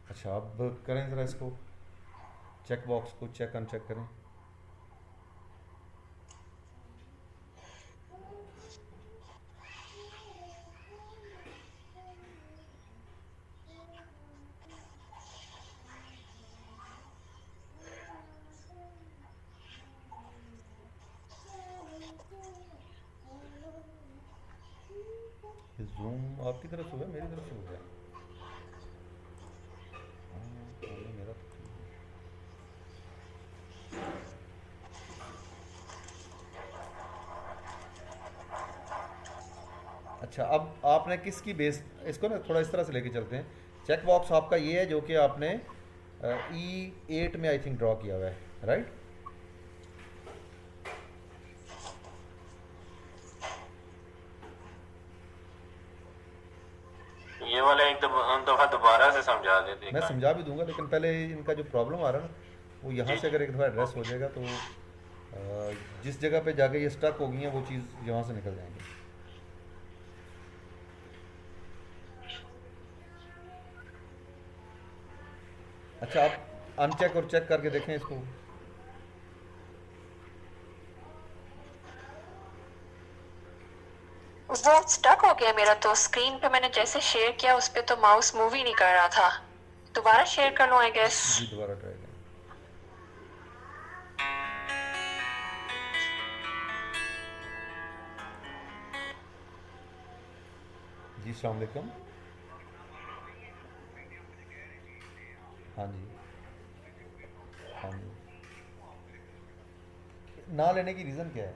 अच्छा, अब करें ज़रा इसको, चेक बॉक्स को चेक अनचेक करें। ये जूम आपकी तरफ से हुआ है, मेरी तरफ से हो गया? हाँ, नहीं मेरा तो ठीक है। अच्छा, अब आपने किसकी बेस, इसको ना थोड़ा इस तरह से लेके चलते हैं। चेक बॉक्स आपका ये है जो कि आपने E8 में आई थिंक ड्रॉ किया हुआ है, राइट? ये वाला एक दफा दोबारा से समझा दे, मैं देखा है। समझा भी दूंगा, लेकिन पहले इनका जो प्रॉब्लम आ रहा है ना, वो यहाँ जी से जी। अगर एक दफ़ा एड्रेस हो जाएगा तो जिस जगह पे जाके ये स्टक हो गई हैं वो चीज़ यहाँ से निकल जाएंगी। अच्छा, आप अनचेक और चेक करके देखें इसको। वो स्टक हो गया मेरा, तो स्क्रीन पे मैंने जैसे शेयर किया उस पे तो माउस मूव ही नहीं कर रहा था। दोबारा शेयर कर लूं आई गेस। जी, दोबारा ट्राई करें। जी, अस्सलाम वालेकुम। हाँ जी। हाँ जी। ना लेने की रीज़न क्या है?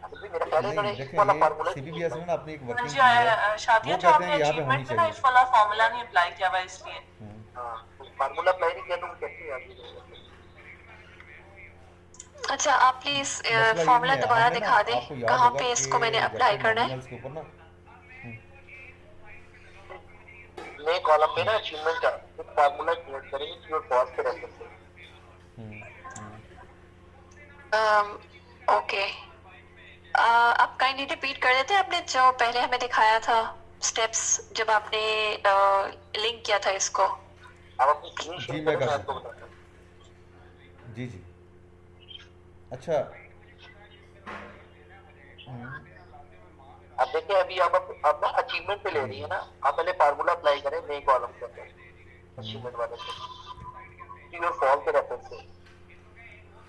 अभी मेरे ख्याल है इन्होंने नहीं इस देखें, वाला ये फार्मूला सी नहीं पी बी एस देखा। में ना अपनी एक हाँ वर्किंग जी की है। शादिया, वो जो कहते हैं आपने कि यहाँ पे होनी अचीवमेंट है ना, चाहिए। इस वाला फॉर्मूला नहीं अप्लाई किया हुआ इसलिए। हम्म। हाँ, फार्मूला अप्लाई नहीं किया तो वो कैसे आगे। अच्छा, आप प्लीज मसला ये नहीं फॉर्मूला है, दोबारा हमने ना, दिखा दें आपको याद कहाँ होगा पे कि इसको मैंने अप्लाई वर्टेड करना है। नॉमिनल्स के ऊपर ना। हम्म। नए कॉलम में हम्म। ना अचीवमेंट का एक फार्मूला क्रिएट करेंगे कि वो फॉल्स के रेफरेंस से। हम्म। हम्म। ओके, आप काइंडली रिपीट कर देते हैं आपने जो पहले हमें दिखाया था स्टेप्स, जब आपने लिंक किया था इसको। आप अपनी स्क्रीन जी, शेयर मैं करें, कर मैं देता आपको हूँ। बताता हूँ। जी जी। अच्छा। हम्म। अब देखिए, अभी आप ना अचीवमेंट पे ले जी रही है जी। ना। आप पहले फार्मूला अप्लाई करें नए कॉलम के अंदर, हम्म। अचीवमेंट वाले से, कि वो फॉल्स के रेफरेंस से।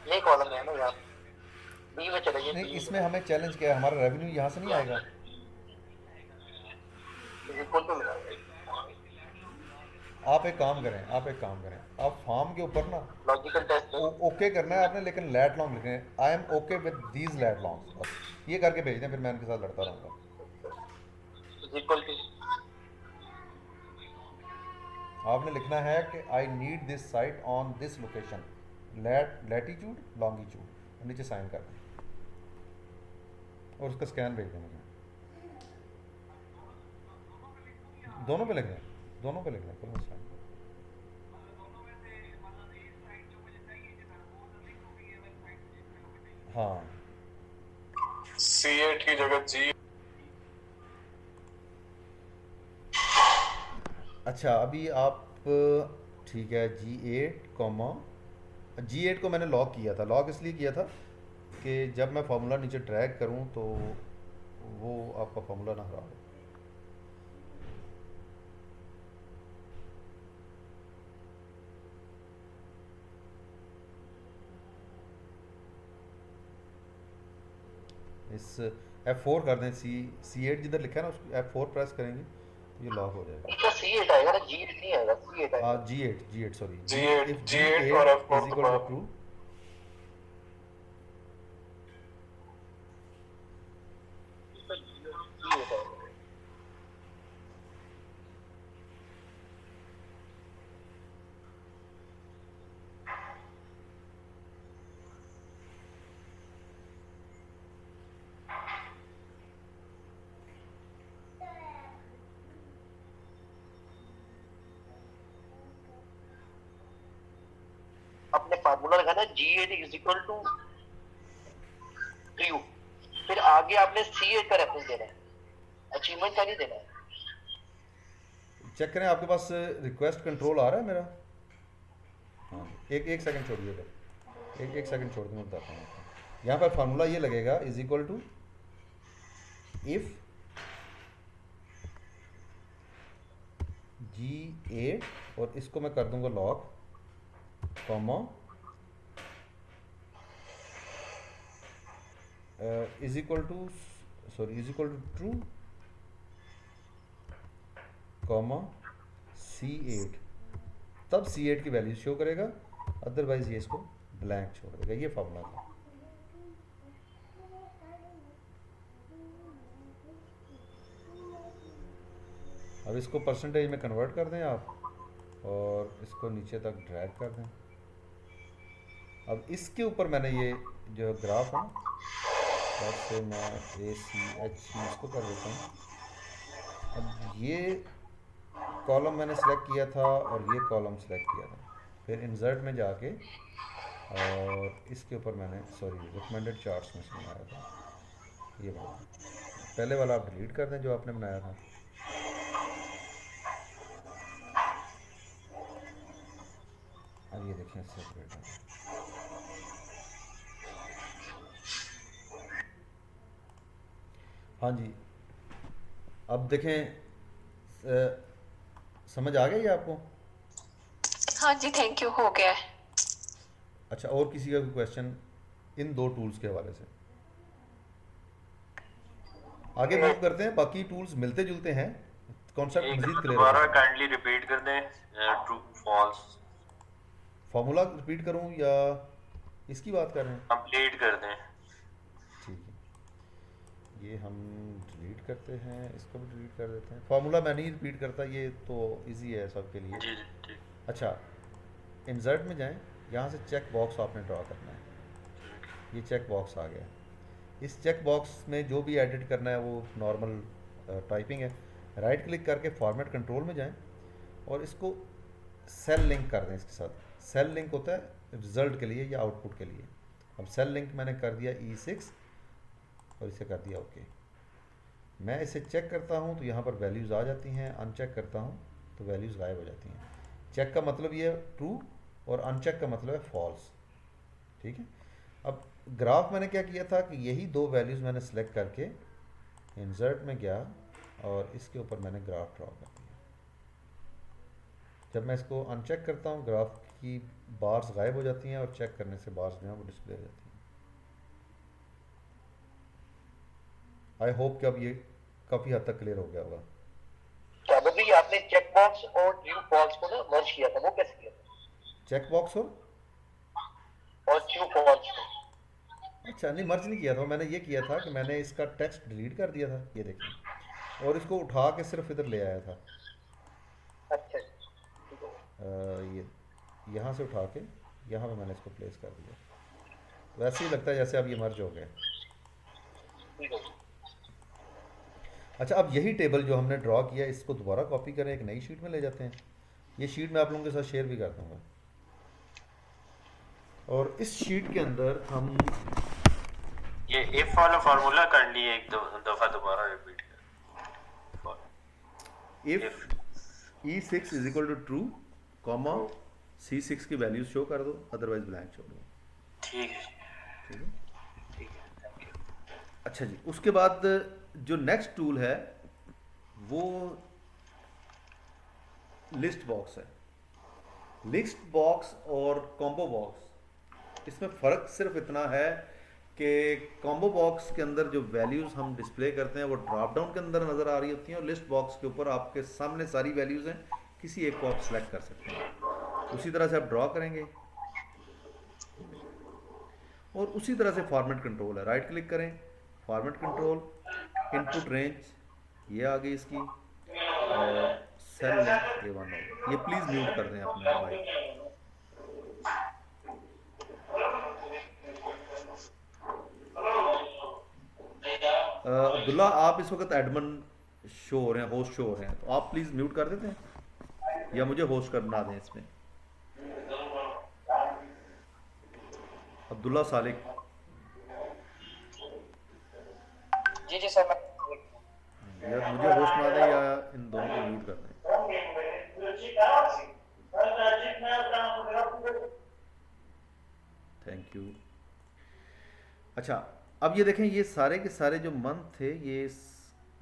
नए कॉलम है ना यहाँ, बी में चले गए, नहीं, बी में इसमें हमें चैलेंज क्या है, हमारा रेवेन्यू यहाँ से नहीं आएगा? इक्वल टू लगा। आप एक काम करें, आप एक काम करें, आप फॉर्म के ऊपर ना लॉजिकल टेस्ट है। ओके करना है आपने, लेकिन लैट लॉन्ग लिखना है, I am okay with these lat longs, बस ये करके भेज दें, फिर मैं उनके साथ लड़ता रहूँगा। इक्वल टू आपने लिखना है कि I need this site on this location, latitude longitude, नीचे साइन कर दें और उसका स्कैन भेज दें मुझे। दोनों पे लिख दें, दोनों पे लिख दें, कोई मसला नहीं। हाँ। C8 की जगह G। अच्छा, अभी आप, ठीक है, G8 कॉमा, G8 को मैंने लॉक किया था। लॉक इसलिए किया था कि जब मैं फार्मूला नीचे ड्रैग करूं तो वो आपका फार्मूला ना खराब हो। इस F4 कर दें, C8 जिधर लिखा है ना, उसको F4 प्रेस करेंगे तो ये लॉक हो जाएगा। इसका C8 आएगा ना, G8 नहीं आएगा, C8 हाँ, आएगा। G8 sorry, ji, G8 if G8 और G8 F4 is equal to दोबारा। ट्रू। C8 आएगा। अपने फार्मूला लगाना है G8 is equal to true. फिर आगे आपने C8 का रेफरेंस देना है, अचीवमेंट का नहीं देना है। चेक करें आपके पास रिक्वेस्ट कंट्रोल आ रहा है मेरा? हाँ, एक सेकंड छोड़िएगा, एक सेकंड छोड़ के मैं बताता हूँ आपको। यहाँ पर फार्मूला ये लगेगा is equal to if G8 और इसको मैं कर दूंगा lock comma is equal to true comma C8, तब C8 की वैल्यू शो करेगा, अदरवाइज ये इसको ब्लैंक छोड़ देगा। ये फार्मूला था। अब इसको परसेंटेज में कन्वर्ट कर दें आप और इसको नीचे तक ड्रैग कर दें। अब इसके ऊपर मैंने ये जो ग्राफ है ना, से मैं ACH इसको कर देता हूँ। अब ये कॉलम मैंने सेलेक्ट किया था और ये कॉलम सेलेक्ट किया था, फिर इंसर्ट में जाके और इसके ऊपर मैंने रिकमेंडेड चार्ट्स में से बनाया था। ये बनाया, पहले वाला आप डिलीट कर दें जो आपने बनाया था। अब ये देखें सेपरेट है। हाँ जी, अब देखें समझ आ गया ये आपको? हाँ जी, थैंक यू, हो गया है। अच्छा, और किसी का कोई क्वेश्चन इन दो टूल्स के हवाले से? आगे मूव करते हैं, बाकी टूल्स मिलते जुलते हैं, कॉन्सेप्ट मजीद क्लियर दोबारा है। काइंडली रिपीट कर दें, ट्रू फॉल्स फार्मूला रिपीट करूं या इसकी बात कर रहे हैं? कंप्लीट कर दें। ठीक है, ये हम डिलीट करते हैं, इसको भी डिलीट कर देते हैं। फार्मूला मैं नहीं रिपीट करता, ये तो इजी है सबके लिए। जी जी ठीक। अच्छा, इंसर्ट में जाएं, यहाँ से चेक बॉक्स आपने ड्रॉ करना है। ये चेक बॉक्स आ गया। इस चेक बॉक्स में जो भी एडिट करना है वो नॉर्मल टाइपिंग है। राइट क्लिक करके फॉर्मेट कंट्रोल में जाएं और इसको सेल लिंक कर दें इसके साथ। सेल लिंक होता है रिजल्ट के लिए या आउटपुट के लिए। अब सेल लिंक मैंने कर दिया E6 और इसे कर दिया ओके। मैं इसे चेक करता हूँ तो यहाँ पर वैल्यूज़ आ जाती हैं, अनचेक करता हूँ तो वैल्यूज़ गायब हो जाती हैं। चेक का मतलब ये है ट्रू और अनचेक का मतलब है फॉल्स। ठीक है, अब ग्राफ मैंने क्या किया था कि यही दो वैल्यूज़ मैंने सेलेक्ट करके इंसर्ट में गया और इसके ऊपर मैंने ग्राफ ड्रॉ कर दिया। जब मैं इसको अनचेक करता हूँ ग्राफ की बार्स गायब हो जाती हैं और चेक करने से बार्स जो हैं वो डिस्प्ले हो जाती हैं। आई होप कि अब ये काफ़ी हद तक क्लियर हो गया होगा। क्या बदली आपने चेक बॉक्स और ट्रू फॉल्स को ना मर्ज किया था, वो कैसे किया था? चेक बॉक्स और ट्रू फॉल्स को? अच्छा, नहीं मर्ज नहीं किया था, मैंने ये किया था कि मैंने इसका टेक्स्ट डिलीट कर दिया था, ये देखिए, और इसको उठा के सिर्फ इधर ले आया था। अच्छा, ये यहाँ से उठा के यहाँ पे मैंने इसको प्लेस कर दिया। वैसे ही लगता है जैसे अब ये मर्ज हो गया। अच्छा, अब यही टेबल जो हमने ड्रॉ किया इसको दोबारा कॉपी करें, एक नई शीट में ले जाते हैं। ये शीट मैं आप लोगों के साथ शेयर भी कर दूँगा और इस शीट के अंदर हम ये इफ वाला फार्मूला कर लिए एक दफा दोबारा रिपीट कर। If E6 is equal to true comma C6 की वैल्यूज शो कर दो, अदरवाइज ब्लैंक छोड़ दो। ठीक है ठीक है, ठीक है, थैंक यू। अच्छा जी, उसके बाद जो नेक्स्ट टूल है वो लिस्ट बॉक्स है। लिस्ट बॉक्स और कॉम्बो बॉक्स, इसमें फ़र्क सिर्फ इतना है कि कॉम्बो बॉक्स के अंदर जो वैल्यूज़ हम डिस्प्ले करते हैं वो ड्रॉप डाउन के अंदर नज़र आ रही होती हैं और लिस्ट बॉक्स के ऊपर आपके सामने सारी वैल्यूज़ हैं, किसी एक को आप सेलेक्ट कर सकते हैं। उसी तरह से आप ड्रॉ करेंगे और उसी तरह से फॉर्मेट कंट्रोल है, राइट क्लिक करें, फॉर्मेट कंट्रोल, इनपुट रेंज ये आ गई इसकी, और सेल लिंक ये वन हो। ये प्लीज़ म्यूट कर दें अपना माइक। अब्दुल्ला, आप इस वक्त एडमिन शो हो रहे हैं, होस्ट शो हो रहे हैं, तो आप प्लीज़ म्यूट कर देते हैं या मुझे होस्ट कर बना दें इसमें। अब्दुल्ला सालिक, जी जी सर, या मुझे होस्ट बना दें या इन दोनों को म्यूट कर दें। Thank you. अच्छा, अब ये देखें, ये सारे के सारे जो मंथ थे ये इस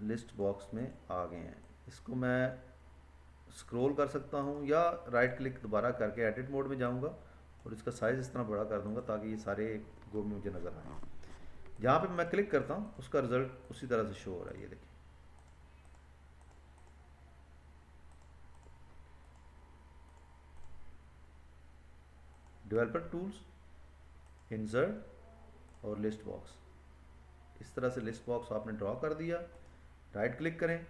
लिस्ट बॉक्स में आ गए हैं। इसको मैं स्क्रॉल कर सकता हूँ या राइट क्लिक दोबारा करके एडिट मोड में जाऊँगा और इसका साइज़ इस तरह बड़ा कर दूँगा ताकि ये सारे गो में मुझे नज़र आए। जहाँ पे मैं क्लिक करता हूँ उसका रिज़ल्ट उसी तरह से शो हो रहा है। ये देखिए, डेवलपर टूल्स, इंसर्ट और लिस्ट बॉक्स। इस तरह से लिस्ट बॉक्स आपने ड्रॉ कर दिया। राइट क्लिक करें,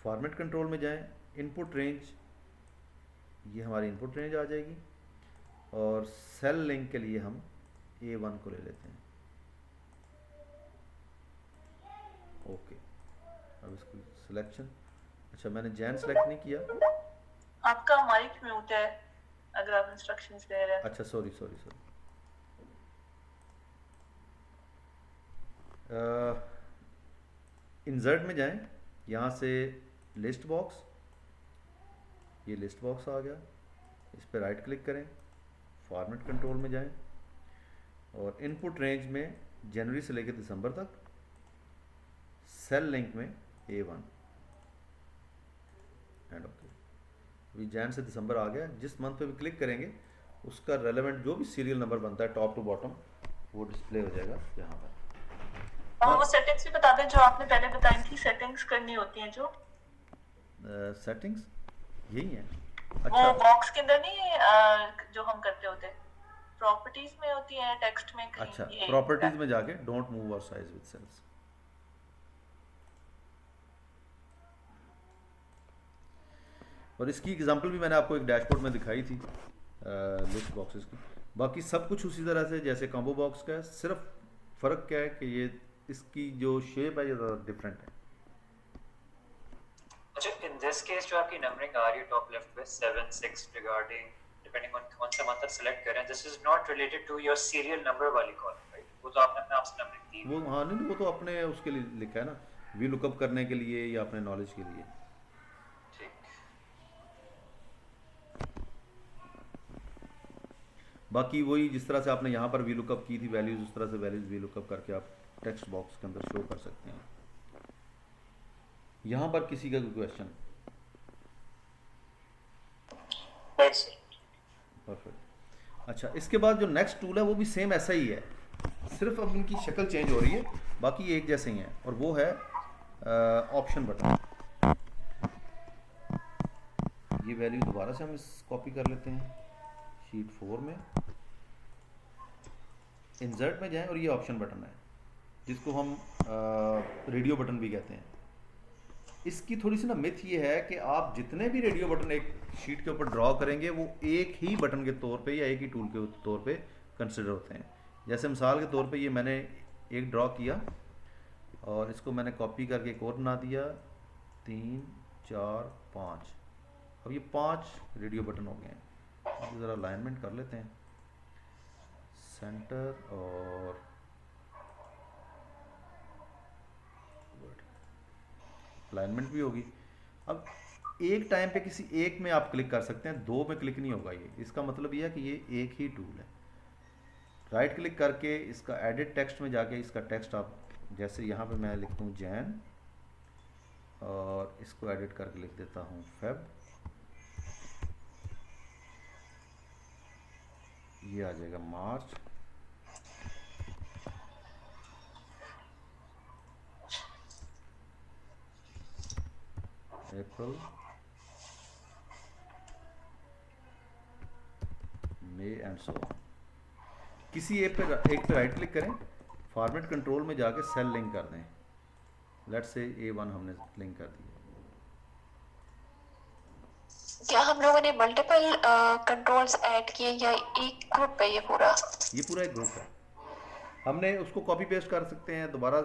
फॉर्मेट कंट्रोल में जाएं, इनपुट रेंज, ये हमारी इनपुट रेंज आ जाएगी और सेल लिंक के लिए हम A1 को ले लेते हैं। ओके, अब इसको सिलेक्शन, अच्छा मैंने जैन सेलेक्ट नहीं किया। आपका माइक म्यूट है अगर आप इंस्ट्रक्शंस दे रहे हैं। अच्छा सॉरी। इंसर्ट में जाएं, यहाँ से लिस्ट बॉक्स, ये लिस्ट बॉक्स आ गया, इस पर राइट क्लिक करें, फॉर्मेट कंट्रोल में जाएं और इनपुट रेंज में जनवरी से लेकर दिसंबर तक, सेल लिंक में A1 एंड ओके। अभी जैन से दिसंबर आ गया। जिस मंथ पे भी क्लिक करेंगे उसका रेलेवेंट जो भी सीरियल नंबर बनता है टॉप टू बॉटम वो डिस्प्ले हो जाएगा यहाँ पर। और वो सेटिंग्स भी बता दें जो आपने पहले बताई थी, सेटिंग्स करनी होती हैं जो सेटिंग्स यही है। वो अच्छा, बॉक्स के अंदर नहीं जो हम करते होते, प्रॉपर्टीज में होती है, टेक्स्ट में कहीं। अच्छा ये प्रॉपर्टीज में जाके डोंट मूव और साइज विद सेल्स, और इसकी एग्जांपल भी मैंने आपको एक डैशबोर्ड में दिखाई थी लिस्ट बॉक्सेस की। बाकी सब कुछ उसी तरह से जैसे कॉम्बो बॉक्स का है, सिर्फ फ़र्क क्या है कि ये इसकी जो शेप है ये ज़्यादा डिफरेंट है। अच्छा, इन दिस केस जो आपकी नंबरिंग आ रही है टॉप लेफ्ट पे 7 6 रिगार्डिंग डिपेंडिंग ऑन कौन सा मंथ आप सेलेक्ट करें, this is not related to your serial number वाली कॉलम, राइट? वो तो आपने अपने आप से नंबरिंग की। वो हाँ नहीं, वो तो अपने उसके लिए लिखा है ना, वी लुकअप करने के लिए या अपने नॉलेज के लिए। ठीक, बाकी वही जिस तरह से आपने यहाँ पर वी लुकअप की थी वैल्यूज़, उस तरह से वैल्यूज़ वी लुकअप करके आप टेक्स्ट बॉक्स के अंदर शो कर सकते हैं। यहाँ पर किसी का कोई क्वेश्चन? परफेक्ट। अच्छा, इसके बाद जो नेक्स्ट टूल है वो भी सेम ऐसा ही है, सिर्फ अब इनकी शक्ल चेंज हो रही है, बाकी एक जैसे ही हैं, और वो है ऑप्शन बटन। ये वैल्यू दोबारा से हम इस कॉपी कर लेते हैं शीट 4 में, इंसर्ट में जाएं और ये ऑप्शन बटन है जिसको हम रेडियो बटन भी कहते हैं। इसकी थोड़ी सी ना मिथ ये है कि आप जितने भी रेडियो बटन एक शीट के ऊपर ड्रॉ करेंगे वो एक ही बटन के तौर पे या एक ही टूल के तौर पे कंसिडर होते हैं। जैसे मिसाल के तौर पे ये मैंने एक ड्रॉ किया और इसको मैंने कॉपी करके एक और बना दिया, 3 4 5, अब ये 5 रेडियो बटन हो गए हैं। ज़रा अलाइनमेंट कर लेते हैं, सेंटर और अलाइनमेंट भी होगी। अब एक टाइम पे किसी एक में आप क्लिक कर सकते हैं, 2 में क्लिक नहीं होगा। ये इसका मतलब ये है कि ये एक ही टूल है। राइट क्लिक करके इसका एडिट टेक्स्ट में जाके इसका टेक्स्ट आप, जैसे यहाँ पे मैं लिखता हूँ जैन और इसको एडिट करके लिख देता हूँ फेब, ये आ जाएगा मार्च, अप्रैल, मई एंड सो ऑन। किसी एक पे राइट क्लिक करें, फॉर्मेट कंट्रोल में जाके सेल लिंक कर दें। लेट्स से A1 हमने लिंक कर दिया। क्या हम लोगों ने मल्टीपल कंट्रोल्स ऐड किए या एक ग्रुप है ये पूरा? ये पूरा एक ग्रुप है। हमने उसको कॉपी पेस्ट कर सकते हैं, दोबारा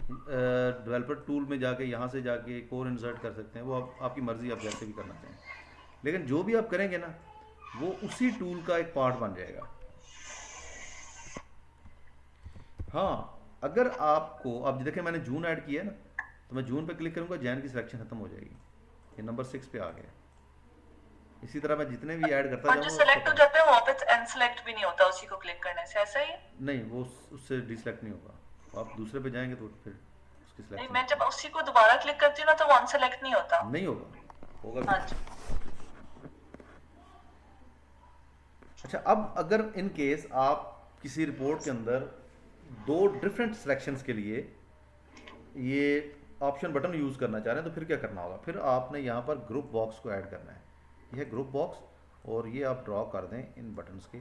डेवलपर टूल में जाके यहाँ से जाके एक और इंसर्ट कर सकते हैं, वो आपकी मर्ज़ी, आप जैसे भी करना चाहें। लेकिन जो भी आप करेंगे ना वो उसी टूल का एक पार्ट बन जाएगा। हाँ, अगर आपको, अब देखें मैंने जून ऐड किया है ना, तो मैं जून पे क्लिक करूँगा, जैन की सिलेक्शन ख़त्म हो जाएगी। ये नंबर 6 पे आ गया। इसी तरह मैं जितने भी ऐड करता और जो जाऊंगा सेलेक्ट हो जाता है वापस अनसेलेक्ट भी नहीं होता उसी को क्लिक करने से, ऐसा ही है? नहीं, वो उससे डिसलेक्ट नहीं होगा। आप दूसरे पे जाएंगे तो फिर उसकी नहीं, सिलेक्शन मैं जब उसी को दोबारा क्लिक करती हूँ ना तो वो अनसेलेक्ट नहीं होता। नहीं होगा हाँ भी। जी। अच्छा, अब अगर इन केस आप किसी रिपोर्ट के अंदर 2 डिफरेंट सिलेक्शंस के लिए ये ऑप्शन बटन यूज़ करना चाह रहे हैं तो फिर क्या करना होगा? फिर आपने यहाँ पर ग्रुप बॉक्स को ऐड करना है। यह ग्रुप बॉक्स, और ये आप ड्रॉ कर दें इन बटन्स के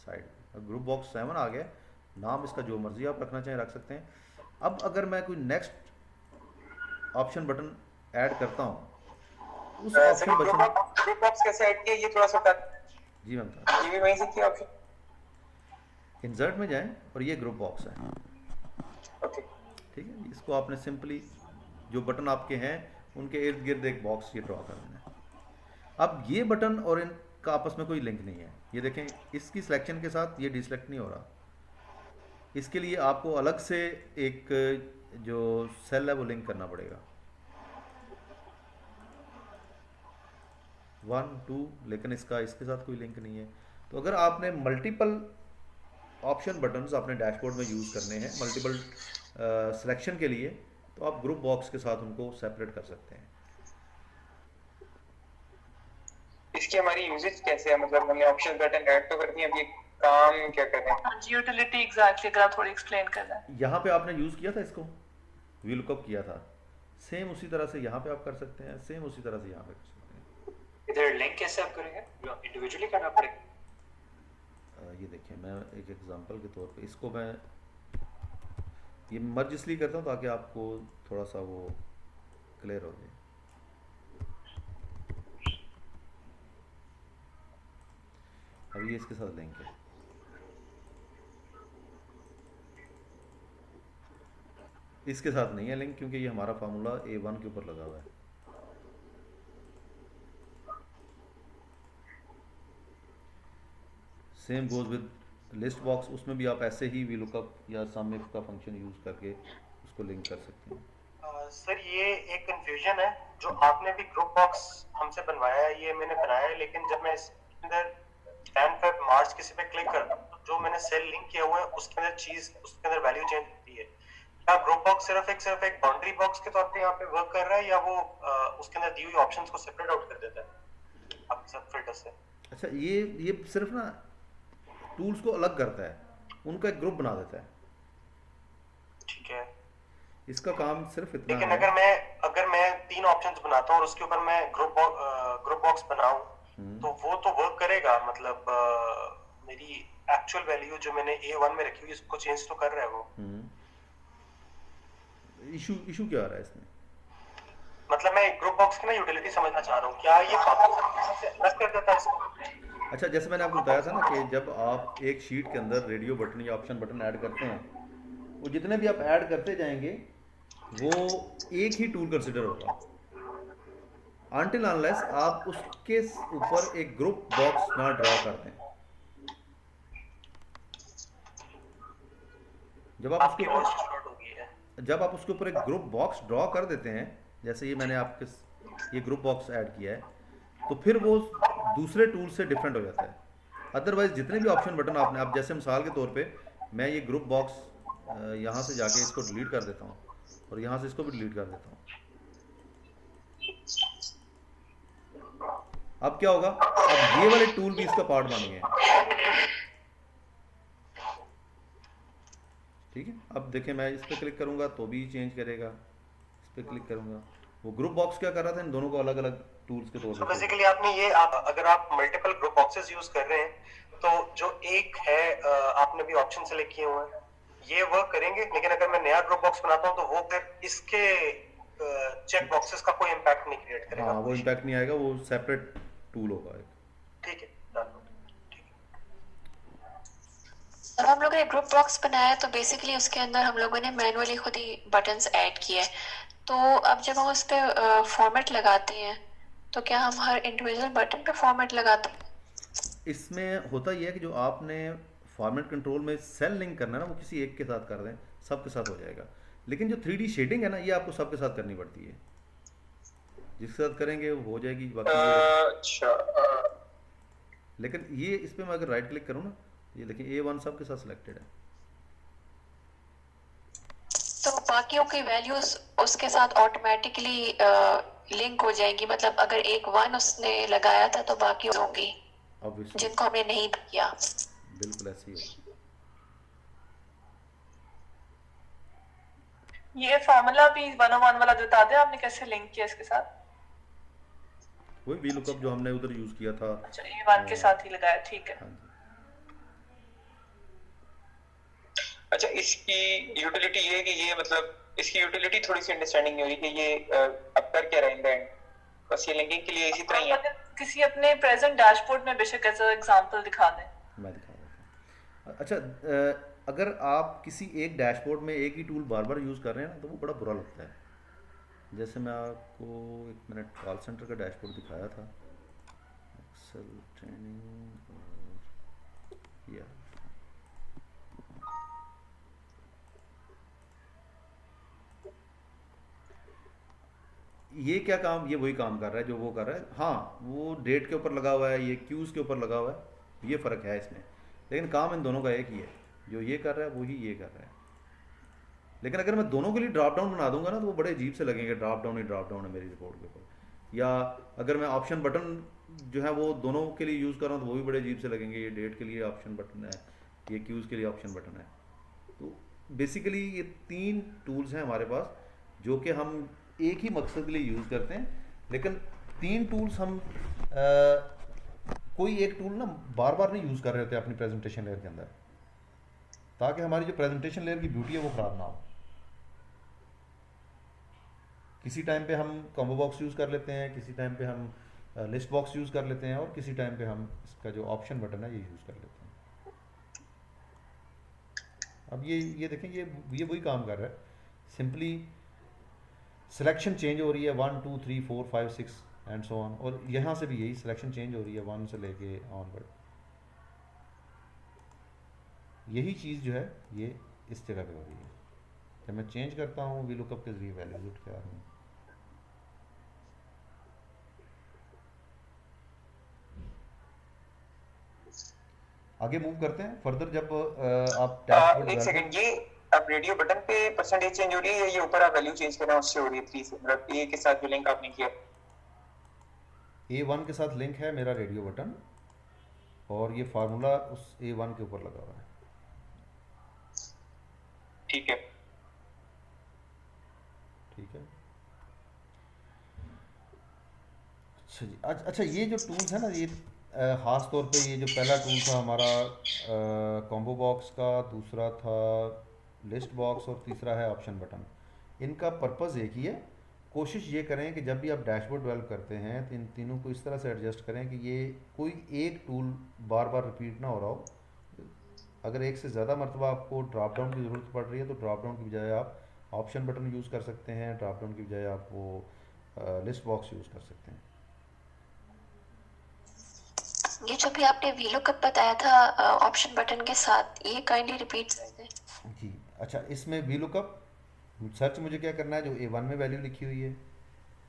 साइड में। ग्रुप बॉक्स 7 आ गया। नाम इसका जो मर्जी आप रखना चाहें रख सकते हैं। अब अगर मैं कोई नेक्स्ट ऑप्शन बटन ऐड करता हूँ, उस ऑप्शन बटन ग्रुप बॉक्स कैसे ऐड किया, ये थोड़ा सा बता। जी मैं बता, ये भी वहीं से किया ऑप्शन। इंसर्ट में जाएं और ये ग्रुप बॉक्स है, ओके, ठीक है। इसको आपने सिंपली जो बटन आपके हैं उनके इर्द गिर्द एक बॉक्स ये ड्रॉ कर देना है। अब ये बटन और इनका आपस में कोई लिंक नहीं है। ये देखें, इसकी सिलेक्शन के साथ ये डिसलेक्ट नहीं हो रहा। इसके लिए आपको अलग से एक जो सेल है वो लिंक करना पड़ेगा, 1 2, लेकिन इसके साथ कोई लिंक नहीं है। तो अगर आपने मल्टीपल ऑप्शन बटन्स अपने डैशबोर्ड में यूज़ करने हैं मल्टीपल सिलेक्शन के लिए, तो आप ग्रुप बॉक्स के साथ उनको सेपरेट कर सकते हैं। इसकी हमारी यूजेज कैसे है, मतलब हमने ऑप्शन बटन ऐड तो कर दिए, अब ये काम क्या कर रहे हैं? हाँ जी, यूटिलिटी एग्जैक्टली, अगर आप थोड़ी एक्सप्लेन कर दें। यहाँ पे आपने यूज़ किया था इसको, वी लुकअप किया था, सेम उसी तरह से यहाँ पे आप कर सकते हैं, सेम उसी तरह से यहाँ पे कर सकते हैं। इधर लिंक कैसे आप करेंगे? इंडिविजुअली करना पड़ेगा। ये देखिए, मैं एक एग्जांपल के तौर पे इसको मैं ये मर्ज इसलिए करता हूँ ताकि आपको थोड़ा सा वो क्लियर हो जाए। अब ये इसके साथ लिंक है। इसके साथ नहीं है लिंक, क्योंकि ये हमारा फार्मूला A1 के ऊपर लगा हुआ है। Same goes with list box, उसमें भी आप ऐसे ही वी लुकअप या सम इफ का फंक्शन यूज करके उसको लिंक कर सकते हैं। सर ये एक कंफ्यूजन है, जो आपने भी ग्रुप बॉक्स हमसे बनवाया है, ये मैंने बनाया है, लेकिन जब मैं इसके अंदर जैन फेब मार्च किसी पे क्लिक करता हूँ तो जो मैंने सेल लिंक किया हुआ है उसके अंदर उसके अंदर वैल्यू चेंज होती है। क्या ग्रुप बॉक्स सिर्फ एक बाउंड्री बॉक्स के तौर पे यहाँ पे वर्क कर रहा है, या वो उसके अंदर दी हुई ऑप्शंस को सेपरेट आउट कर देता है आपके साथ फिल्टर से? अच्छा, ये सिर्फ ना टूल्स को अलग करता है, उनका एक ग्रुप बना देता है। ठीक है, इसका काम सिर्फ इतना लेकिन है। अगर मैं 3 ऑप्शंस बनाता हूँ और उसके ऊपर मैं ग्रुप बॉक्स बनाऊं तो वो तो वर्क करेगा, मतलब मेरी एक्चुअल वैल्यू जो मैंने A1 में रखी हुई उसको चेंज तो कर रहा है वो। इशू क्या आ रहा है इसमें? मतलब मैं ग्रुप बॉक्स की ना यूटिलिटी समझना चाह रहा हूँ, क्या ये बाकी से अलग कर देता है इसको? अच्छा, जैसे मैंने आपको बताया था ना कि जब आप एक शीट के अंदर रेडियो बटन या ऑप्शन बटन ऐड करते हैं, वो जितने भी आप ऐड करते जाएंगे वो एक ही टूल कंसिडर होगा, अनटिल अनलेस आप उसके ऊपर एक ग्रुप बॉक्स ना ड्रॉ करते हैं। जब आप उसके ऊपर एक ग्रुप बॉक्स ड्रॉ कर देते हैं, जैसे ये मैंने आपके ये ग्रुप बॉक्स ऐड किया है, तो फिर वो दूसरे टूल से डिफरेंट हो जाता है। अदरवाइज जितने भी ऑप्शन बटन आपने, आप जैसे मिसाल के तौर पे मैं ये ग्रुप बॉक्स यहाँ से जाके इसको डिलीट कर देता हूँ और यहाँ से इसको भी डिलीट कर देता हूँ। अब क्या होगा, अब ये वाले टूल भी इसका पार्ट बन गए हैं। ठीक है, अब देखें मैं इस पर क्लिक करूंगा तो भी चेंज करेगा, इस पर क्लिक करूंगा। वो ग्रुप बॉक्स क्या कर रहा था, इन दोनों को अलग अलग टूल्स के तौर तो पर। बेसिकली आपने ये अगर आप मल्टीपल ग्रुप बॉक्सेस यूज कर रहे हैं तो जो एक है आपने भी ऑप्शन सेलेक्ट किए हुए हैं, ये वर्क करेंगे, लेकिन अगर मैं नया ग्रुप बॉक्स बनाता हूं तो वो फिर इसके चेक बॉक्सेस का कोई इंपैक्ट नहीं क्रिएट करेगा। हाँ, वो इंपैक्ट नहीं आएगा, वो सेपरेट टूल होगा एक। ठीक है, डन। जब हम लोगों ने ग्रुप बॉक्स बनाया तो बेसिकली उसके अंदर हम लोगों ने मैनुअली खुद ही बटन्स ऐड किए। तो अब जब हम उस पर फॉर्मेट लगाते हैं तो क्या हम हर इंडिविजुअल बटन पे फॉर्मेट लगाते हैं? इसमें होता यह है कि जो आपने फॉर्मेट कंट्रोल में सेल लिंक करना है ना, वो किसी एक के साथ कर दें, सबके साथ हो जाएगा। लेकिन जो 3D शेडिंग है ना, ये आपको सबके साथ करनी पड़ती है। जिसके साथ करेंगे वो हो जाएगी, बाकी ये अच्छा लेकिन ये इस पर मैं अगर राइट क्लिक करूँ ना, ये देखिए A1 सब के साथ सिलेक्टेड है। तो बाकियों की वैल्यूज उसके साथ ऑटोमेटिकली लिंक हो जाएंगी, मतलब अगर एक 1 उसने लगाया था तो बाकी होंगी ऑब्वियसली जिनको हमने नहीं किया। बिल्कुल ऐसे ही होगा। ये फॉर्मूला भी 101 वाला जो बता दें आपने कैसे लिंक किया इसके साथ? वही वी लुकअप जो हमने उधर यूज़ किया था। अच्छा ये 1 के साथ ही लगाया, ठीक है। हाँ जी। अच्छा, इसकी यूटिलिटी ये है कि ये मतलब इसकी यूटिलिटी थोड़ी सी अंडरस्टैंडिंग नहीं हो रही कि ये अब कर क्या रहा है इन द एंड, बस ये लिंकिंग के लिए इसी तरह ही है। अगर किसी अपने प्रेजेंट डैशबोर्ड में बेशक ऐसा एग्जांपल दिखा दें। मैं दिखा देता हूँ। अच्छा अगर आप किसी एक डैशबोर्ड में एक ही टूल बार बार यूज़ कर रहे हैं ना तो वो बड़ा बुरा लगता है। जैसे मैं आपको एक मिनट कॉल सेंटर का डैशबोर्ड दिखाया था, एक्सेल ट्रेनिंग और या ये क्या काम, ये वही काम कर रहा है जो वो कर रहा है। हाँ वो डेट के ऊपर लगा हुआ है, ये क्यूज़ के ऊपर लगा हुआ है, ये फ़र्क है इसमें, लेकिन काम इन दोनों का एक ही है। जो ये कर रहा है वही ये कर रहा है। लेकिन अगर मैं दोनों के लिए ड्रॉप डाउन बना दूंगा ना तो वो बड़े अजीब से लगेंगे, ड्रॉप डाउन ही ड्रॉप डाउन है मेरी रिपोर्ट के ऊपर। या अगर मैं ऑप्शन बटन जो है वो दोनों के लिए यूज़ कर रहा हूँ तो वो भी बड़े अजीब से लगेंगे। ये डेट के लिए ऑप्शन बटन है, ये क्यूज़ के लिए ऑप्शन बटन है। तो बेसिकली ये 3 टूल्स हैं हमारे पास जो कि हम एक ही मकसद के लिए यूज़ करते हैं। लेकिन 3 टूल्स हम कोई एक टूल ना बार बार नहीं यूज़ कर रहे होते अपनी प्रेजेंटेशन लेयर के अंदर, ताकि हमारी जो प्रेजेंटेशन लेयर की ब्यूटी है वो ख़राब ना हो। किसी टाइम पे हम कॉम्बो बॉक्स यूज़ कर लेते हैं, किसी टाइम पे हम लिस्ट बॉक्स यूज़ कर लेते हैं, और किसी टाइम पे हम इसका जो ऑप्शन बटन है ये यूज़ कर लेते हैं। अब ये देखें, ये वही काम कर रहा है। सिंपली सिलेक्शन चेंज हो रही है 1 2 3 4 5 6 एंड सो ऑन, और यहाँ से भी यही सिलेक्शन चेंज हो रही है 1 से लेके ऑनवर्ड। यही चीज़ जो है ये इस जगह पे हो रही है। जब मैं चेंज करता हूँ वी लुकअप के जरिए वैल्यूज उठ के आ रही हैं। आगे मूव करते हैं फर्दर। जब आप डैशबोर्ड एक सेकंड, ये अब रेडियो बटन पे परसेंटेज चेंज हो रही है, ये ऊपर आप वैल्यू चेंज कर रहे हैं उससे हो रही है 3 से, मतलब ए के साथ जो लिंक आपने किया A1 के साथ लिंक है मेरा रेडियो बटन, और ये फार्मूला उस A1 के ऊपर लगा हुआ है। ठीक है ठीक है। अच्छा जी, अच्छा ये जो टूल्स है ना, ये ख़ास तौर पे ये जो पहला टूल था हमारा कॉम्बो बॉक्स का, दूसरा था लिस्ट बॉक्स, और तीसरा है ऑप्शन बटन। इनका पर्पज़ एक ही है। कोशिश ये करें कि जब भी आप डैशबोर्ड डेवलप करते हैं तो इन तीनों को इस तरह से एडजस्ट करें कि ये कोई एक टूल बार बार रिपीट ना हो रहा हो। अगर एक से ज़्यादा मरतबा आपको ड्रॉप डाउन की ज़रूरत पड़ रही है तो ड्रॉप डाउन की बजाय आप ऑप्शन बटन यूज़ कर सकते हैं, ड्रॉप डाउन की बजाय आप वो लिस्ट बॉक्स यूज़ कर सकते हैं। ये जो भी आपने वीलुकअप बताया था ऑप्शन बटन के साथ, ये काइंडली रिपीट कर दें जी। अच्छा, इसमें वी लुकअप सर्च मुझे क्या करना है, जो A1 में वैल्यू लिखी हुई है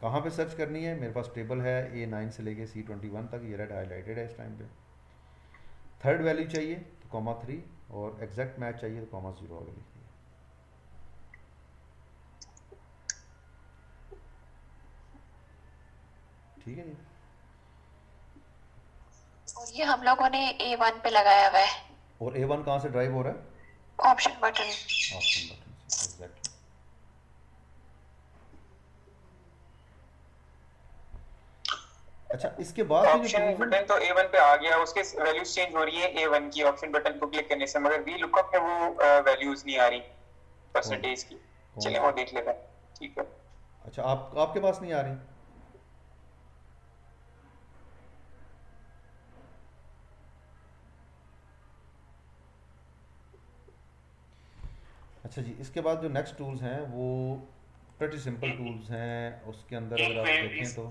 कहाँ पे सर्च करनी है। मेरे पास टेबल है A9 से लेके C21 तक, ये रेड हाईलाइटेड है इस टाइम पे। थर्ड वैल्यू चाहिए तो कॉमा 3, और एग्जैक्ट मैच चाहिए तो कॉमा 0 आगे लिखिए। ठीक है जी। और ये हम लोगों ने A1 पे लगाया हुआ है, और A1 कहाँ से ड्राइव हो रहा है? Option button. ऑप्शन बटन से, एग्जैक्टली। अच्छा, इसके बाद ऑप्शन बटन तो A1 पे आ गया, उसके वैल्यूज चेंज हो रही है A1 की ऑप्शन बटन को क्लिक करने से, मगर वी लुकअप में वो वैल्यूज नहीं आ रही परसेंटेज की। चलिए वो देख लेते हैं। ठीक है। अच्छा, आपके पास नहीं आ रही? अच्छा जी, इसके बाद जो नेक्स्ट टूल्स हैं वो प्रेटी सिंपल टूल्स हैं। उसके अंदर अगर आप देखें तो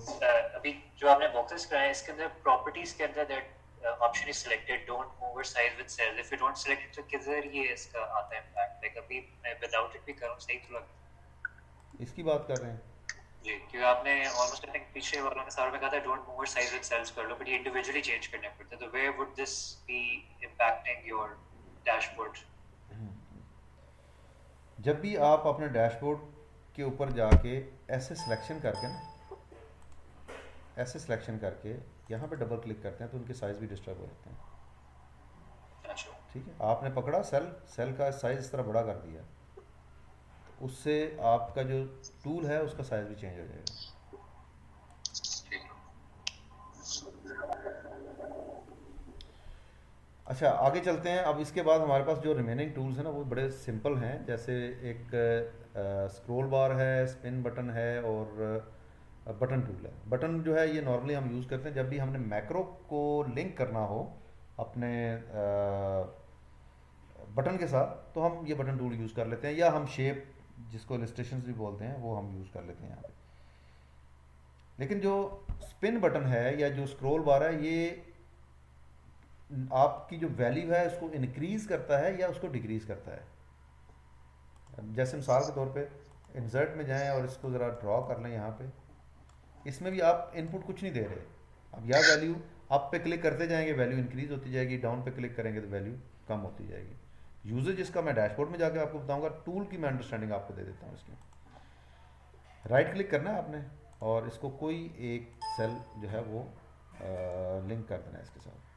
अभी जो आपने बॉक्सेस कराए इसके अंदर प्रॉपर्टीज के अंदर that option is selected don't move और size with cells, if you don't select it तो किधर ये इसका आता है इम्पैक्ट? लाइक अभी मैं विदाउट इट भी करूं सही तो लगता है। इसकी बात कर रहे हैं? जी, क्योंकि आपने ऑलमोस्ट आई थिंक पीछे वालों में सारों में कहा था don't move size and cells कर लो, बट ये इंडिविजुअली चेंज करने पड़ते हैं, तो where would this be impacting your dashboard? जब भी आप अपने डैशबोर्ड के ऊपर जाके ऐसे सिलेक्शन करके ना, ऐसे सिलेक्शन करके यहाँ पे डबल क्लिक करते हैं तो उनके साइज़ भी डिस्टर्ब हो जाते हैं। अच्छा, ठीक है, आपने पकड़ा सेल का साइज़ इस तरह बड़ा कर दिया, तो उससे आपका जो टूल है उसका साइज़ भी चेंज हो जाएगा। ठीक। अच्छा, आगे चलते हैं। अब इसके बाद हमारे पास जो रिमेनिंग टूल्स हैं ना वो बड़े सिंपल हैं। जैसे एक स्क्रॉल बार है, स्पिन बटन है और बटन टूल है। बटन जो है ये नॉर्मली हम यूज़ करते हैं जब भी हमने मैक्रो को लिंक करना हो अपने बटन के साथ, तो हम ये बटन टूल यूज़ कर लेते हैं, या हम शेप जिसको इलस्ट्रेशंस भी बोलते हैं वो हम यूज़ कर लेते हैं यहाँ पे। लेकिन जो स्पिन बटन है या जो स्क्रॉल बार है, ये आपकी जो वैल्यू है उसको इंक्रीज़ करता है या उसको डिक्रीज़ करता है। जैसे मिसाल के तौर पे इंसर्ट में जाएं और इसको ज़रा ड्रॉ कर लें यहाँ पे, इसमें भी आप इनपुट कुछ नहीं दे रहे। अब यह वैल्यू अप पे क्लिक करते जाएंगे, वैल्यू इंक्रीज़ होती जाएगी, डाउन पे क्लिक करेंगे तो वैल्यू कम होती जाएगी। यूजेज इसका मैं डैशबोर्ड में जाके आपको बताऊंगा, टूल की मैं अंडरस्टैंडिंग आपको दे देता हूँ इसकी। राइट क्लिक करना है आपने और इसको कोई एक सेल जो है वो लिंक कर देना है इसके साथ।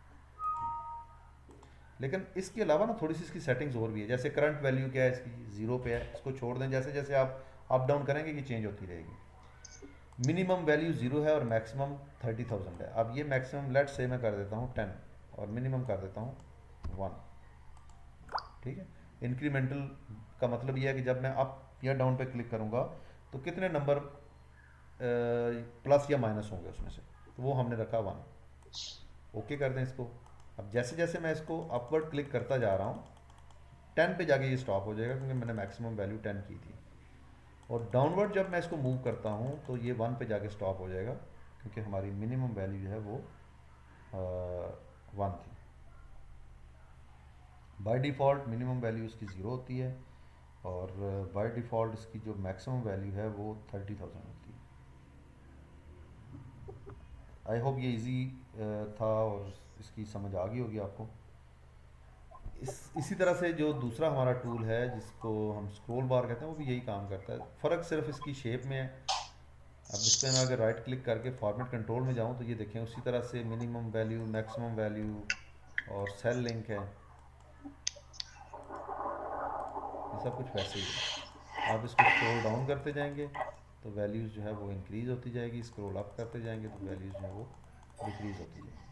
लेकिन इसके अलावा ना थोड़ी सी इसकी सेटिंग्स और भी है। जैसे करंट वैल्यू क्या है इसकी, 0 पे है, इसको छोड़ दें। जैसे जैसे आप अप डाउन करेंगे कि चेंज होती रहेगी। मिनिमम वैल्यू 0 है और मैक्सिमम 30,000 है। अब ये मैक्सिमम लेट से मैं कर देता हूँ 10 और मिनिमम कर देता हूँ 1। ठीक है, इंक्रीमेंटल का मतलब ये है कि जब मैं अप या डाउन पे क्लिक करूँगा तो कितने नंबर प्लस या माइनस होंगे उसमें से, तो वो हमने रखा 1। ओके कर दें इसको। अब जैसे जैसे मैं इसको अपवर्ड क्लिक करता जा रहा हूँ 10 पे जाके ये स्टॉप हो जाएगा क्योंकि मैंने मैक्सिमम वैल्यू 10 की थी। और डाउनवर्ड जब मैं इसको मूव करता हूँ तो ये 1 पे जाके स्टॉप हो जाएगा क्योंकि हमारी मिनिमम वैल्यू जो है वो 1 थी। बाय डिफ़ॉल्ट मिनिमम वैल्यू इसकी 0 होती है और बाय डिफ़ॉल्ट इसकी जो मैक्सिमम वैल्यू है वो 30,000 होती है। आई होप ये इजी था और इसकी समझ आ गई होगी आपको। इसी तरह से जो दूसरा हमारा टूल है जिसको हम स्क्रॉल बार कहते हैं वो भी यही काम करता है, फ़र्क सिर्फ इसकी शेप में है। अब इस पर मैं अगर राइट क्लिक करके फॉर्मेट कंट्रोल में जाऊँ तो ये देखें उसी तरह से मिनिमम वैल्यू, मैक्सिमम वैल्यू और सेल लिंक है, ये सब कुछ वैसे ही है। आप इसको स्क्रॉल डाउन करते जाएंगे तो वैल्यूज़ जो है वो इंक्रीज़ होती जाएगी, स्क्रॉल अप करते जाएंगे तो वैल्यूज़ जो है वो डिक्रीज़ होती जाएगी।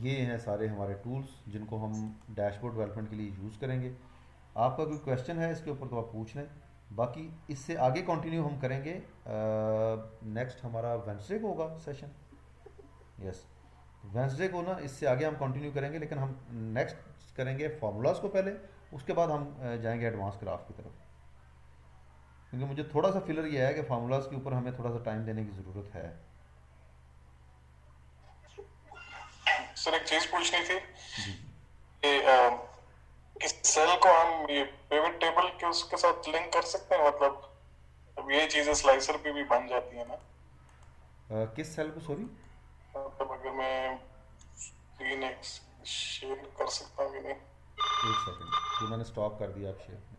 ये हैं सारे हमारे टूल्स जिनको हम डैशबोर्ड डेवलपमेंट के लिए यूज़ करेंगे। आपका कोई क्वेश्चन है इसके ऊपर तो आप पूछ लें, बाकी इससे आगे कंटिन्यू हम करेंगे। नेक्स्ट हमारा वेंसडे को होगा सेशन। यस, वेंसडे को ना इससे आगे हम कंटिन्यू करेंगे, लेकिन हम नेक्स्ट करेंगे फार्मूलाज को पहले, उसके बाद हम जाएंगे एडवांस ग्राफ की तरफ। क्योंकि मुझे थोड़ा सा फिलर ये है कि फार्मूलाज के ऊपर हमें थोड़ा सा टाइम देने की ज़रूरत है। सर एक चीज पूछनी थी जी कि इस सेल को हम ये पिवट टेबल के उसके साथ लिंक कर सकते हैं, मतलब अब ये चीजें स्लाइसर पे भी बन जाती है ना। किस सेल को, सॉरी? मतलब अगर मैं स्क्रीन एक शेयर कर सकता हूँ कि नहीं। एक सेकंड, जो मैंने स्टॉप कर दिया आप शेयर में।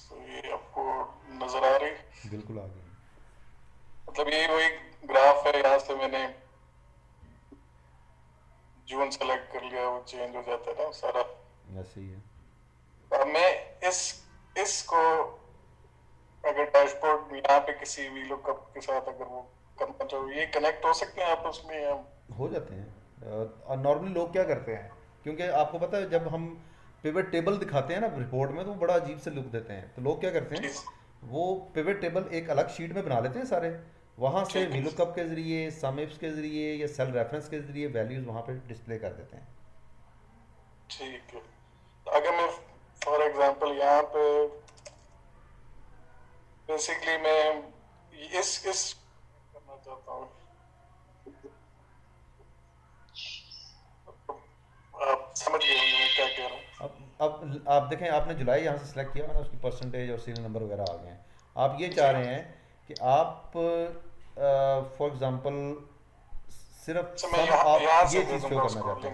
तो ये आपको नजर आ रही, बिल्कुल आ गई। मतलब ये वही ग्राफ है, यहाँ से मैंने जून सेलेक्ट कर लिया, वो चेंज हो जाता है ना सारा। ऐसे ही है। अब मैं इसको अगर डैशबोर्ड यहाँ पे किसी वी लुकअप के साथ अगर वो करना चाहो, ये कनेक्ट हो सकते हैं आपस में या? हो जाते हैं। और नॉर्मली लोग क्या करते हैं, क्योंकि आपको पता है जब हम पिवट टेबल दिखाते हैं ना रिपोर्ट में तो वो बड़ा अजीब से लुक देते हैं, तो लोग क्या करते हैं वो पिवट टेबल एक अलग शीट में बना लेते हैं सारे, वहाँ से वी लुकअप के ज़रिए, सम इफ्स के ज़रिए या सेल रेफरेंस के ज़रिए वैल्यूज़ वहाँ पे डिस्प्ले कर देते हैं। ठीक है, अगर मैं फॉर एग्जांपल यहाँ पे बेसिकली मैं इस करना चाहता हूँ। आप समझ गए होंगे मैं क्या कह रहा हूँ। अब आप देखें, आपने जुलाई यहाँ से सिलेक्ट किया ना, उसकी परसेंटेज और सीरियल नंबर वगैरह आ गए हैं। आप ये चाह रहे हैं कि आप फॉर एग्जांपल सिर्फ अच्छा, मैं सम यहाँ आप से ये दे चीज़ शो दूंगा करना उसको चाहते हैं,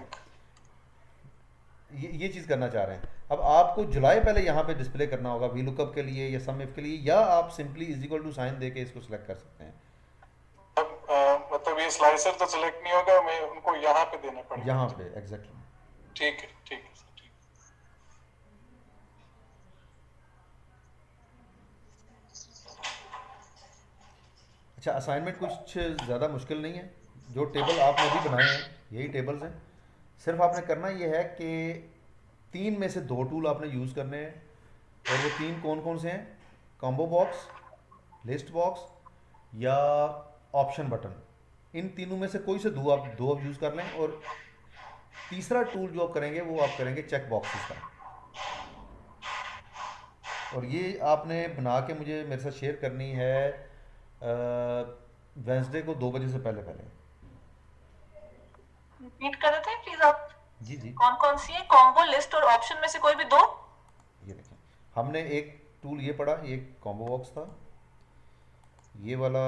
लिंक। ये चीज़ करना चाह रहे हैं। अब आपको जुलाई पहले यहाँ पे डिस्प्ले करना होगा वी लुकअप के लिए या सम इफ के लिए, या आप simply is equal to sign दे के इसको सिलेक्ट कर सकते हैं। मतलब ये स्लाइसर तो सिलेक्ट नहीं होगा, मैं उनको यहाँ पे देने पड़ेंगे। यहाँ पे एग्जैक्टली। ठीक है, ठीक है सर, ठीक है। अच्छा, असाइनमेंट कुछ ज़्यादा मुश्किल नहीं है। जो टेबल आपने अभी बनाए हैं यही टेबल्स हैं। सिर्फ आपने करना ये है कि 3 में से 2 टूल आपने यूज़ करने हैं, और वो 3 कौन कौन से हैं? कॉम्बो बॉक्स, लिस्ट बॉक्स या ऑप्शन बटन। इन तीनों में से कोई से दो आप यूज़ कर लें, और तीसरा टूल जो आप करेंगे वो आप करेंगे चेक बॉक्सेस का। और ये आपने बना के मुझे मेरे साथ शेयर करनी है वेंसडे को 2 बजे से पहले पहले। रिपीट कर देते हैं प्लीज आप। जी जी, कौन कौन सी है? कॉम्बो, लिस्ट और ऑप्शन में से कोई भी 2? ये देखें, हमने एक टूल ये पढ़ा, ये कॉम्बो बॉक्स था, ये वाला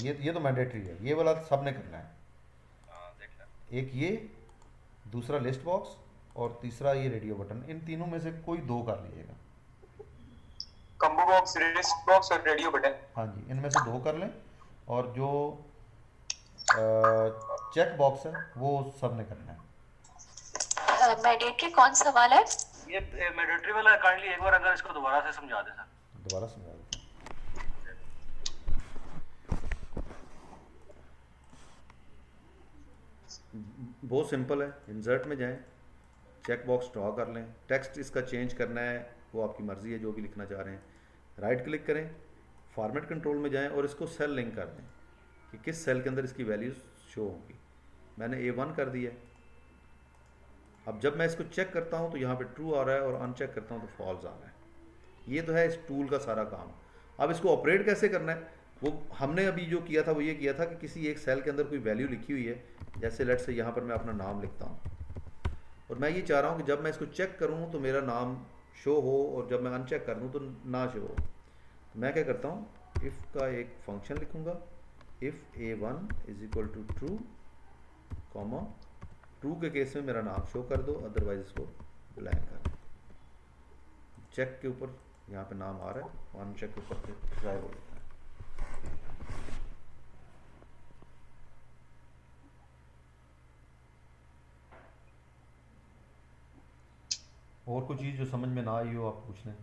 ये तो मैंडेटरी है, ये वाला सब ने करना है। एक ये, दूसरा लिस्ट बॉक्स, और तीसरा ये रेडियो बटन। इन तीनों में से कोई 2 कर लीजिएगा। कॉम्बो बॉक्स, लिस्ट बॉक्स और रेडियो बटन। हाँ जी, इनमें से 2 कर लें, और जो चेक बॉक्स है वो सब ने करना है। मैंडेटरी कौन सा वाला है? ये मैंडेटरी वाला काइंडली एक बार अगर इसको दोबारा से समझा दें सर। दोबारा समझा देते हैं। बहुत सिंपल है। इंसर्ट में जाएं, चेक बॉक्स ड्रॉ कर लें, टेक्स्ट इसका चेंज करना है वो आपकी मर्ज़ी है, जो भी लिखना चाह रहे हैं। राइट क्लिक करें, फॉर्मेट कंट्रोल में जाएं और इसको सेल लिंक कर दें कि किस सेल के अंदर इसकी वैल्यूज़ शो होंगी। मैंने A1 कर दिया। अब जब मैं इसको चेक करता हूँ तो यहाँ पे ट्रू आ रहा है, और अनचेक करता हूँ तो फॉल्स आ रहा है। ये तो है इस टूल का सारा काम। अब इसको ऑपरेट कैसे करना है, वो हमने अभी जो किया था वो ये किया था कि किसी एक सेल के अंदर कोई वैल्यू लिखी हुई है, जैसे लेट्स से यहाँ पर मैं अपना नाम लिखता हूँ, और मैं ये चाह रहा हूँ कि जब मैं इसको चेक करूँ तो मेरा नाम शो हो, और जब मैं अनचेक कर दूँ तो ना शो हो। तो मैं क्या करता हूँ, इफ़ का एक फंक्शन लिखूँगा, if A1 is equal to true, comma true के केस में मेरा नाम शो कर दो, अदरवाइज इसको ब्लैंक कर दो। चेक के ऊपर यहाँ पे नाम आ रहा है, अनचेक के ऊपर गायब हो जाता है। और कोई चीज़ जो समझ में ना आई हो आप पूछ लें।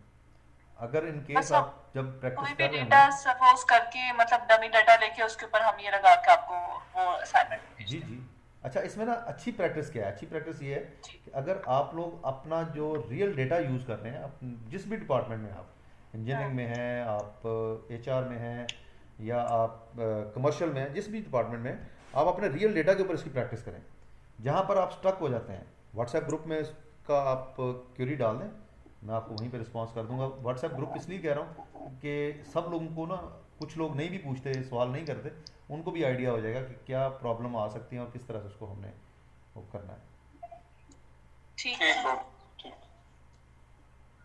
अगर इन केस अच्छा, आप जब कोई प्रैक्टिस भी कर रहे डेटा हैं। सपोज करके, मतलब डमी डाटा लेके उसके ऊपर हम ये लगा के आपको वो असाइनमेंट जी जी, अच्छा, इसमें ना अच्छी प्रैक्टिस क्या है? अच्छी प्रैक्टिस ये है कि अगर आप लोग अपना जो रियल डेटा यूज़ कर रहे हैं, जिस भी डिपार्टमेंट में, आप इंजीनियरिंग में हैं, आप HR में हैं, या आप कमर्शियल में हैं, जिस भी डिपार्टमेंट में, आप अपने रियल डेटा के ऊपर इसकी प्रैक्टिस करें। जहाँ पर आप स्टक हो जाते हैं, व्हाट्सएप ग्रुप में इसका आप क्वेरी डाल दें, मैं आपको वहीं पे रिस्पांस कर दूंगा। व्हाट्सएप ग्रुप इसलिए कह रहा हूँ कि सब लोगों को ना, कुछ लोग नहीं भी पूछते, सवाल नहीं करते, उनको भी आइडिया हो जाएगा कि क्या प्रॉब्लम आ सकती है और किस तरह से उसको हमने वो करना है। ठीक ठीक है। है, ठीक।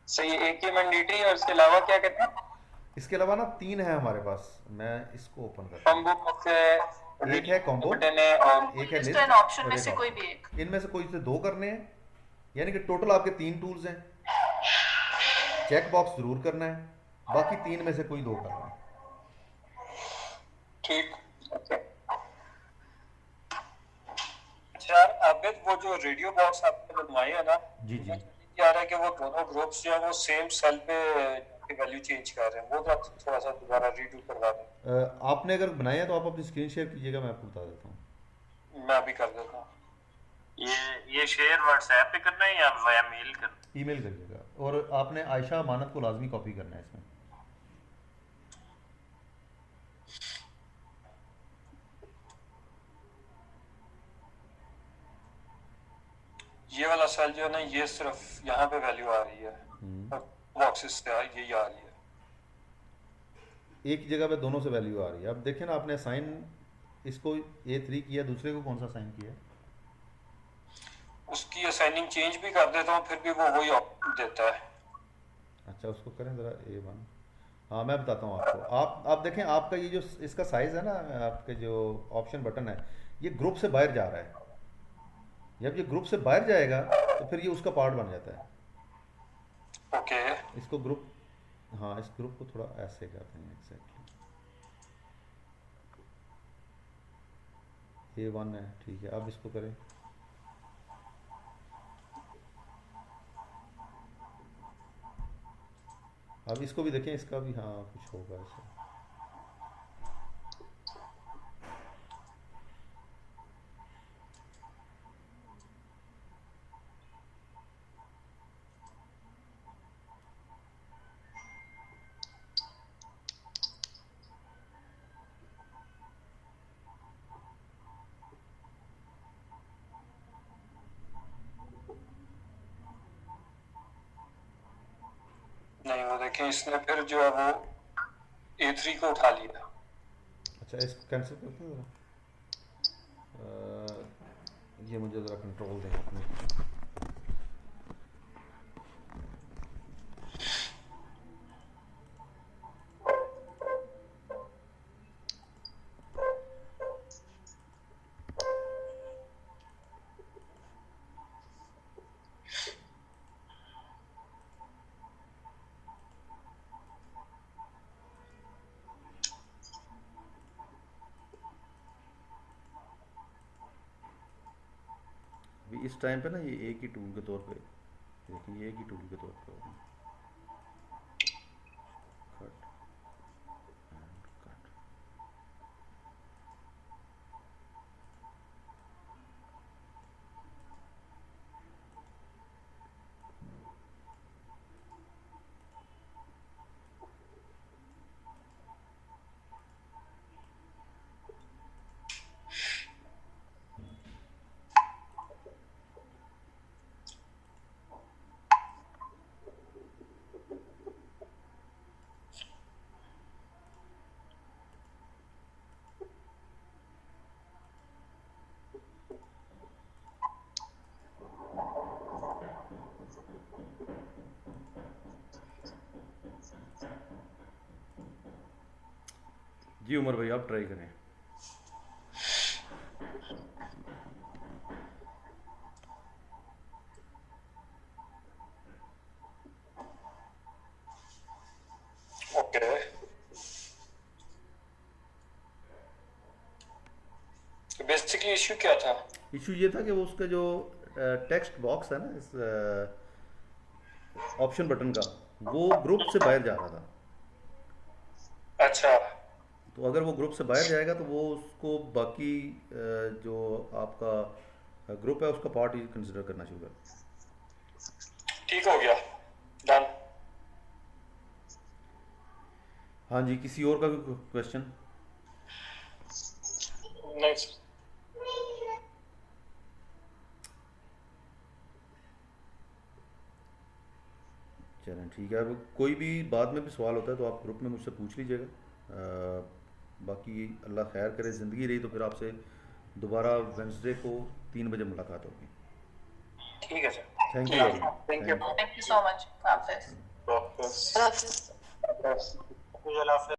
सही है। एक ये मैंडेटरी है, और इसके अलावा क्या कहते हैं? इसके अलावा ना 3 है हमारे पास, मैं इसको ओपन करता हूँ। कॉम्बो बॉक्स है, एक है कॉम्बो, बटन है, और एक है लिस्ट लिस्ट, एंड ऑप्शन में और से एक कोई option। भी एक। इनमें से कोई से 2 करने हैं, यानी कि टोटल आपके 3 टूल्स हैं। चेक बॉक्स जरूर करना है, बाकी 3 में से कोई 2 करना है। ठीक। ओके। अच्छा आबिद, वो जो रेडियो बॉक्स आपने बनवाई है ना, जी जी, क्या रहा है कि वो दोनों ग्रुप्स जो है वो सेम सेल पे वैल्यू चेंज कर रहे हैं, वो तो आप थोड़ा सा दोबारा रीडू करवा दें। आपने अगर बनाया है तो आप अपनी स्क्रीन शेयर कीजिएगा, मैं आपको बता देता हूँ। मैं भी कर देता हूँ। ये शेयर व्हाट्सएप पे करना है या वाया मेल करना है? ईमेल करिएगा, और आपने आयशा अमानत को लाजमी कॉपी करना है इसमें। ये वाला सेल जो है ना, ये सिर्फ यहाँ पे वैल्यू आ रही है, बॉक्सेस से यही आ रही है। एक जगह पे दोनों से वैल्यू आ रही है। अब देखें ना, आपने साइन इसको A3 किया, दूसरे को कौन सा साइन किया? उसकी असाइनिंग चेंज भी कर देता हूँ फिर भी वो वही देता है। अच्छा, उसको करें ज़रा A1। हाँ, मैं बताता हूँ आपको। आप देखें, आपका ये जो इसका साइज़ है ना, आपके जो ऑप्शन बटन है, ये ग्रुप से बाहर जा रहा है। जब ये ग्रुप से बाहर जाएगा तो फिर ये उसका पार्ट बन जाता है। ओके इसको ग्रुप, हाँ, इस ग्रुप को थोड़ा ऐसे करते हैं एग्जैक्टली। A1 है, ठीक है। अब इसको करें, अब इसको भी देखें, इसका भी हाँ कुछ होगा ऐसा। नहीं, वो देखें इसने फिर जो है वो A3 को उठा लिया। अच्छा, इसको कैंसिल करते हैं ज़रा। ये मुझे ज़रा कंट्रोल दें अपने। इस टाइम पे ना ये एक ही टूल के तौर पे, देखिए ये एक ही टूल के तौर पे होगा। Cut and cut. जी उमर भाई, आप ट्राई करें। ओके, तो बेसिकली इश्यू क्या था? इशू ये था कि वो उसका जो टेक्स्ट बॉक्स है ना, इस ऑप्शन बटन का, वो ग्रुप से बाहर जा रहा था। अच्छा, तो अगर वो ग्रुप से बाहर जाएगा तो वो उसको बाकी जो आपका ग्रुप है उसका पार्ट ही कंसिडर करना शुरू कर। ठीक हो गया, डन। हाँ जी, किसी और का भी क्वेश्चन? नहीं सर। चलें, ठीक है। अब कोई भी बाद में भी सवाल होता है तो आप ग्रुप में मुझसे पूछ लीजिएगा। बाकी अल्लाह खैर करे, ज़िंदगी रही तो फिर आपसे दोबारा वेंसडे को 3 बजे मुलाकात होगी। ठीक है sir, thank you. Thank you. Thank you so much. हाफिज। वापस अल्लाह हाफिज़। अल्लाह हाफिज़।